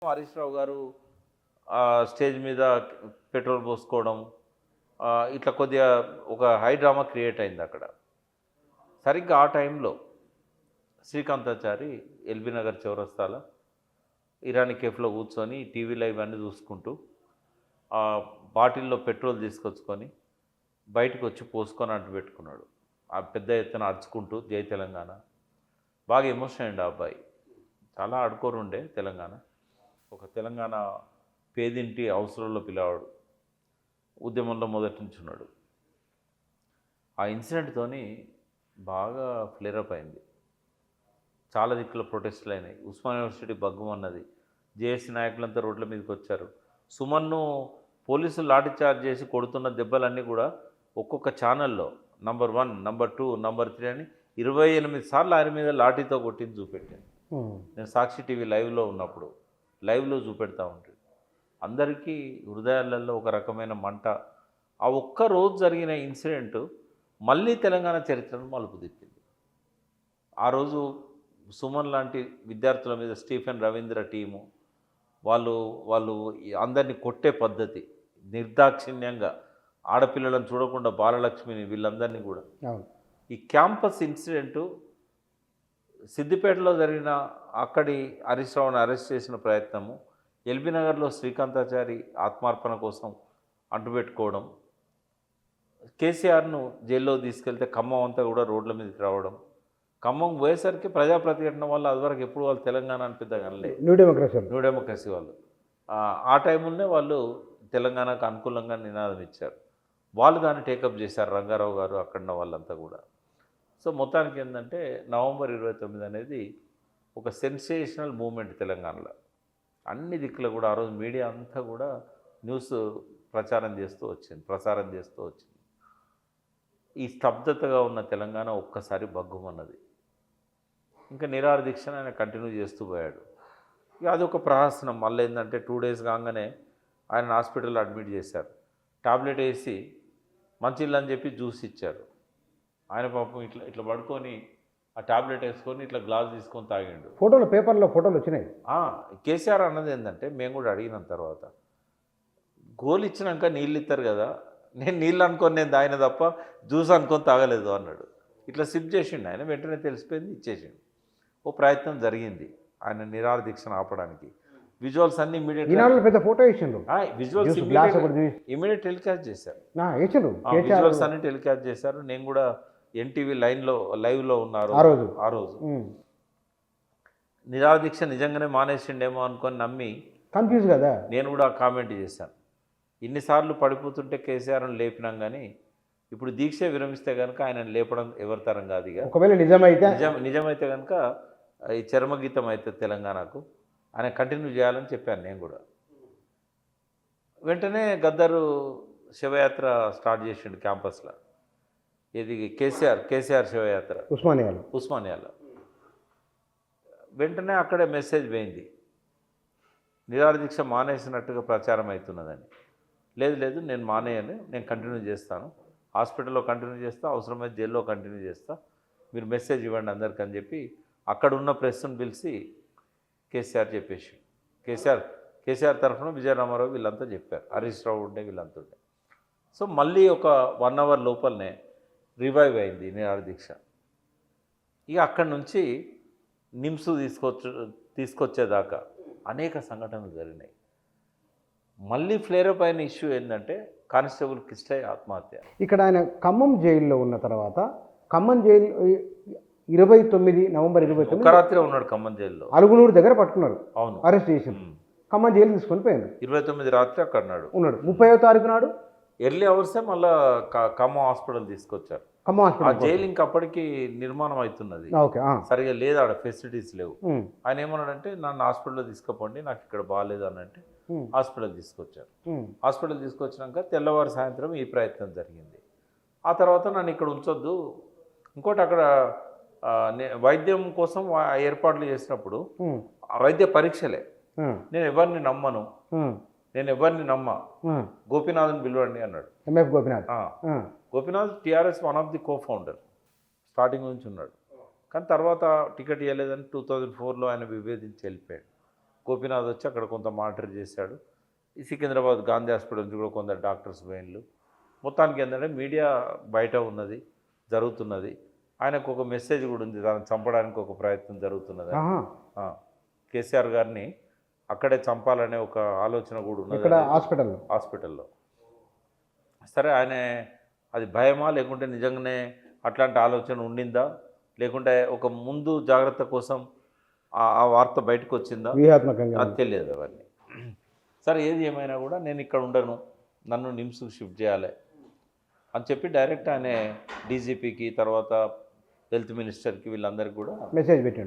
హరీష్ రావు గారు స్టేజ్ మీద పెట్రోల్ పోసుకోవడం ఇట్లా కొద్దిగా ఒక హై డ్రామా క్రియేట్ అయింది అక్కడ. సరిగ్గా ఆ టైంలో శ్రీకాంతాచారి ఎల్బీ నగర్ చౌరస్తాల ఇరానీ కేఫ్లో కూర్చొని టీవీలో ఇవన్నీ చూసుకుంటూ బాటిల్లో పెట్రోల్ తీసుకొచ్చుకొని బయటకు వచ్చి పోసుకొని అంటు పెట్టుకున్నాడు. ఆ పెద్ద ఎత్తున అరుచుకుంటూ జై తెలంగాణ. బాగా ఎమోషన్ అయ్యిండు ఆ అబ్బాయి. చాలా ఆడుకోరుండే తెలంగాణ. ఒక తెలంగాణ పేదింటి అవసరంలో పిల్లవాడు, ఉద్యమంలో మొదటి నుంచి ఉన్నాడు. ఆ ఇన్సిడెంట్తోని బాగా ఫ్లేరప్ అయింది. చాలా దిక్కుల ప్రొటెస్టులు అయినాయి. ఉస్మాన్ యూనివర్సిటీ బగ్గుమన్నది. జేఏసీ నాయకులంతా రోడ్ల మీదకి వచ్చారు. సుమన్ను పోలీసులు లాఠీ చార్జ్ చేసి కొడుతున్న దెబ్బలన్నీ కూడా ఒక్కొక్క ఛానల్లో నంబర్ 1, నంబర్ 2, నంబర్ 3 అని 28 సార్లు ఆయన మీద లాఠీతో కొట్టింది చూపెట్టాను. నేను సాక్షి టీవీ లైవ్లో ఉన్నప్పుడు లైవ్లో చూపెడతా ఉంటాడు. అందరికీ హృదయాలలో ఒక రకమైన మంట. ఆ ఒక్క రోజు జరిగిన ఇన్సిడెంట్ మళ్ళీ తెలంగాణ చరిత్రను మలుపు తిప్పింది. ఆ రోజు సుమన్ లాంటి విద్యార్థుల మీద స్టీఫెన్ రవీంద్ర టీము వాళ్ళు అందరినీ కొట్టే పద్ధతి, నిర్దాక్షిణ్యంగా ఆడపిల్లలను చూడకుండా బాలలక్ష్మిని వీళ్ళందరినీ కూడా. ఈ క్యాంపస్ ఇన్సిడెంటు సిద్దిపేటలో జరిగిన అక్కడి హరీష్ రావుని అరెస్ట్ చేసిన ప్రయత్నము, ఎల్బీ నగర్లో శ్రీకాంతాచారి ఆత్మార్పణ కోసం అంటుపెట్టుకోవడం, కేసీఆర్ను జైల్లో తీసుకెళ్తే ఖమ్మం అంతా కూడా రోడ్ల మీదకి రావడం, ఖమ్మం పోయేసరికి ప్రజాప్రతిఘటన వల్ల అదివరకు ఎప్పుడు వాళ్ళు తెలంగాణ అని పెద్దగా అనలే, న్యూ డెమోక్రసీ వాళ్ళు. ఆ టైంలోనే వాళ్ళు తెలంగాణకు అనుకూలంగా నినాదం ఇచ్చారు. వాళ్ళు దాన్ని టేకప్ చేశారు, రంగారావు గారు అక్కడున్న వాళ్ళంతా కూడా. సో మొత్తానికి ఏంటంటే నవంబర్ 29 అనేది ఒక సెన్సేషనల్ మూమెంట్ తెలంగాణలో. అన్ని దిక్కులు కూడా ఆ రోజు మీడియా అంతా కూడా న్యూస్ ప్రసారం చేస్తూ వచ్చింది. ఈ స్తబ్దతగా ఉన్న తెలంగాణ ఒక్కసారి బగ్గుమన్నది. ఇంకా నిరాహార దీక్షను ఆయన కంటిన్యూ చేస్తూ పోయాడు. ఇక అదొక ప్రహసనం. మళ్ళీ ఏంటంటే 2 days కాగానే ఆయన హాస్పిటల్లో అడ్మిట్ చేశారు. టాబ్లెట్ వేసి మంచిల్లని చెప్పి జ్యూస్ ఇచ్చారు. ఆయన పాపం ఇట్లా పడుకొని ఆ టాబ్లెట్ వేసుకొని ఇట్లా గ్లాస్ తీసుకొని తాగిండు. పేపర్లో ఫోటోలు వచ్చినాయి. కేసీఆర్ అన్నది ఏంటంటే, మేము కూడా అడిగిన తర్వాత, గోలు ఇచ్చినాక నీళ్ళు ఇస్తారు కదా, నేను నీళ్ళు అనుకొని నేను తాగిన తప్ప జ్యూస్ అనుకొని తాగలేదు అన్నాడు. ఇట్లా సిప్ చేసిండు ఆయన. వెంటనే తెలిసిపోయింది, ఇచ్చేసిండు. ఓ ప్రయత్నం జరిగింది ఆయన నిరాహార దీక్షను ఆపడానికి. విజువల్స్ అన్ని పెద్ద ఫోటో ఇచ్చిండు. విజువల్స్ ఇమీడియట్ టెలికాస్ట్ చేశారు. విజువల్స్ అన్ని టెలికాస్ట్ చేశారు. నేను కూడా ఎన్టీవీ లైవ్లో ఉన్నారు ఆ రోజు. నిరాహార దీక్ష నిజంగానే మానేసిండేమో అనుకొని నమ్మి కన్ఫ్యూజ్ కదా. నేను కూడా కామెంట్ చేశాను. ఇన్నిసార్లు పడిపోతుంటే కేసీఆర్ని లేపినాం, కానీ ఇప్పుడు దీక్ష విరమిస్తే కనుక ఆయనను లేపడం ఎవరి తరం కాదు. ఇక ఒకవేళ నిజమైతే కనుక ఈ చర్మగీతం అయితే తెలంగాణకు ఆయన కంటిన్యూ చేయాలని చెప్పాను నేను కూడా. వెంటనే గద్దరు శివయాత్ర స్టార్ట్ చేసిండు క్యాంపస్లో. ఇది కేసీఆర్ శివయాత్ర ఉస్మానియాలో. వెంటనే అక్కడే మెసేజ్ పోయింది, నిరాహార దీక్ష మానేసినట్టుగా ప్రచారం అవుతున్నదని. లేదు నేను మానేయను, నేను కంటిన్యూ చేస్తాను, హాస్పిటల్లో కంటిన్యూ చేస్తా, అవసరమైతే జైల్లో కంటిన్యూ చేస్తా, మీరు మెసేజ్ ఇవ్వండి అందరికి అని చెప్పి అక్కడ ఉన్న ప్రెస్ను పిలిచి కేసీఆర్ చెప్పేసి, కేసీఆర్ తరఫున విజయరామారావు వీళ్ళంతా చెప్పారు, హరీష్ రావు ఉండే వీళ్ళంతా ఉండే. సో మళ్ళీ ఒక 1 hour లోపలనే రివైవ్ అయింది నిరాహార దీక్ష. ఇక అక్కడి నుంచి నిమ్స్ తీసుకొచ్చేదాకా అనేక సంఘటనలు జరిగినాయి. మళ్ళీ ఫ్లేరప్ అయిన ఇష్యూ ఏంటంటే కానిస్టేబుల్ కిష్టయ్య ఆత్మహత్య. ఇక్కడ ఆయన ఖమ్మం జైల్లో ఉన్న తర్వాత, ఖమ్మం జైలు 29 నవంబర్ 29 ఒక రాత్రి ఉన్నాడు ఖమ్మం జైల్లో. అలుగునూరు దగ్గర పట్టుకున్నారు. అవును, అరెస్ట్ చేసి ఖమ్మం జైలు తీసుకొని పోయారు. 29 రాత్రి అక్కడ ఉన్నాడు. 30వ తారీఖు నాడు ఎర్లీ అవర్సే మళ్ళీ ఖమ్మం హాస్పిటల్ తీసుకొచ్చారు. ఆ జైలు ఇంకా అప్పటికి నిర్మాణం అవుతున్నది, సరిగా లేదు, ఆడ ఫెసిలిటీస్ లేవు. ఆయన ఏమన్నాడంటే, నన్ను హాస్పిటల్లో తీసుకుపోండి, నాకు ఇక్కడ బాగాలేదు అని అంటే హాస్పిటల్ తీసుకొచ్చారు. హాస్పిటల్ తీసుకొచ్చినాక తెల్లవారు సాయంత్రం ఈ ప్రయత్నం జరిగింది. ఆ తర్వాత నన్ను ఇక్కడ ఉంచొద్దు, ఇంకోటి అక్కడ వైద్యం కోసం ఏర్పాట్లు చేసినప్పుడు వైద్య పరీక్షలే, నేను ఎవరిని నమ్మ, గోపీనాథ్ని పిలవండి అన్నాడు. Gopinath TRS one of the co-founder, starting నుంచి ఉన్నాడు. కానీ తర్వాత టికెట్ ఇవ్వలేదని 2004లో ఆయన విభేదించి వెళ్ళిపోయాడు. గోపీనాథ్ వచ్చి అక్కడ కొంత మానిటర్ చేశాడు. ఈ సికింద్రాబాద్ గాంధీ హాస్పిటల్ నుంచి కూడా కొందరు డాక్టర్స్ పోయిన్లు. మొత్తానికి ఏంటంటే మీడియా బయట ఉన్నది, జరుగుతున్నది. ఆయనకు ఒక మెసేజ్ కూడా ఉంది, దాన్ని చంపడానికి ఒక ప్రయత్నం జరుగుతున్నది. కేసీఆర్ గారిని అక్కడే చంపాలనే ఒక ఆలోచన కూడా ఉన్నది ఇక్కడ హాస్పిటల్లో. సరే, ఆయన అది భయమా లేకుంటే నిజంగానే అట్లాంటి ఆలోచన ఉండిందా, లేకుంటే ఒక ముందు జాగ్రత్త కోసం ఆ వార్త బయటకు వచ్చిందా, వ్యూహాత్మకంగా అది తెలియదు అవన్నీ. సరే, ఏది ఏమైనా కూడా నేను ఇక్కడ ఉండను, నన్ను నిమ్స్కి షిఫ్ట్ చేయాలి అని చెప్పి డైరెక్ట్ ఆయన డీజీపీకి, తర్వాత హెల్త్ మినిస్టర్కి, వీళ్ళందరికీ కూడా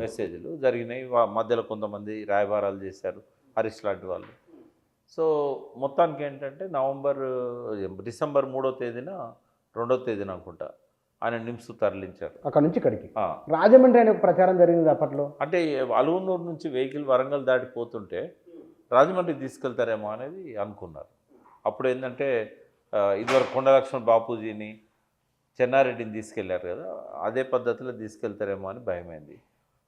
మెసేజ్లు జరిగినాయి. మధ్యలో కొంతమంది రాయబారాలు చేశారు, హరీష్ లాంటి వాళ్ళు. సో మొత్తానికి ఏంటంటే డిసెంబర్ 3వ తేదీన 2వ తేదీన అనుకుంటా ఆయన నిమ్స్ తరలించారు. అక్కడ నుంచి ఇక్కడికి రాజమండ్రి అనే ఒక ప్రచారం జరిగింది అప్పట్లో. అంటే అలుగునూరు నుంచి వెహికల్ వరంగల్ దాటిపోతుంటే రాజమండ్రి తీసుకెళ్తారేమో అనేది అనుకున్నారు. అప్పుడు ఏంటంటే ఇదివరకు కొండలక్ష్మణ్ బాపూజీని, చెన్నారెడ్డిని తీసుకెళ్లారు కదా, అదే పద్ధతిలో తీసుకెళ్తారేమో అని భయమైంది.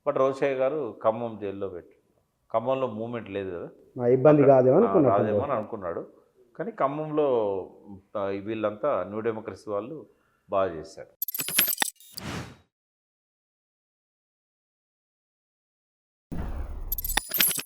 బట్ రోషయ్య గారు ఖమ్మం జైల్లో పెట్టి, ఖమ్మంలో మూమెంట్ లేదు కదా, ఇబ్బంది కాదేమో అని అనుకున్నాడు. కానీ ఖమ్మంలో వీళ్ళంతా న్యూ డెమోక్రసీ వాళ్ళు బాగా చేశారు.